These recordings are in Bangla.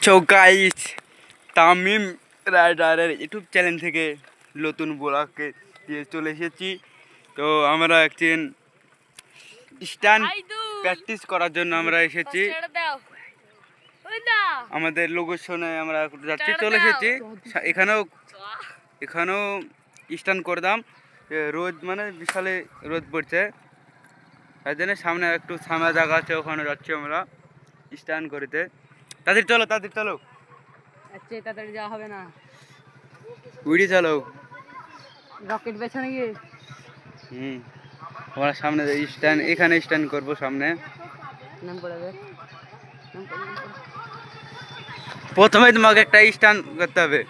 সো গাইস, তামিম রাইডারের ইউটিউব চ্যানেল থেকে নতুন ব্লগে দিয়ে চলে এসেছি। তো আমরা একদিন স্ট্যান্ড প্র্যাকটিস করার জন্য আমরা এসেছি। আমাদের লোকেশনে আমরা যাচ্ছি, চলে এসেছি। এখানেও স্ট্যান্ড করতাম। রোদ মানে বিশালে রোদ পড়ছে, তাই জন্য সামনে একটু সামনে জায়গা আছে, ওখানে যাচ্ছি আমরা স্ট্যান্ড করতে। তাড়াতাড়ি চলো, তাড়াতাড়ি চলো। আচ্ছা, তাড়াতাড়ি যাওয়া হবে না, উড়ি চলো। রকেট পেছনে গিয়ে আমরা সামনে স্ট্যান্ড, এখানে স্ট্যান্ড করবো সামনে। নাম পড়াবে, প্রথমে তোমাকে একটা স্ট্যান্ড করতে হবে।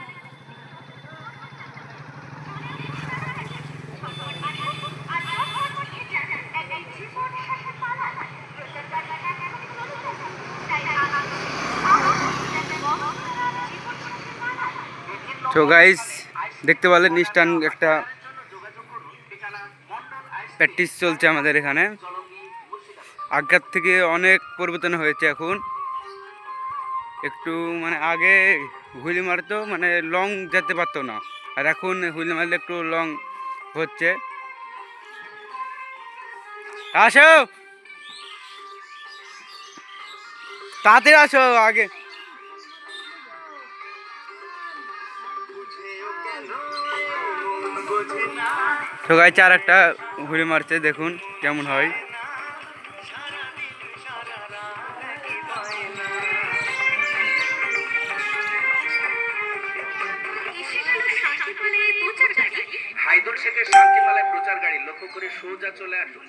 তো গাইস, দেখতে পেলেন স্ট্যান্ড একটা প্র্যাকটিস চলছে আমাদের এখানে। আগের থেকে অনেক পরিবর্তন হয়েছে এখন। একটু মানে আগে হুইল মারতো, মানে লং যেতে পারতো না, আর এখন হুইল মারলে একটু লং হচ্ছে। আসো, তাড়াতাড়ি আসো আগে। তো গাইস, আর একটা হুইল মারছে, দেখুন কেমন হয়। হায়দর শেখের শান্তিমালায় প্রচার গাড়ি লক্ষ্য করে সোজা চলে আসুন।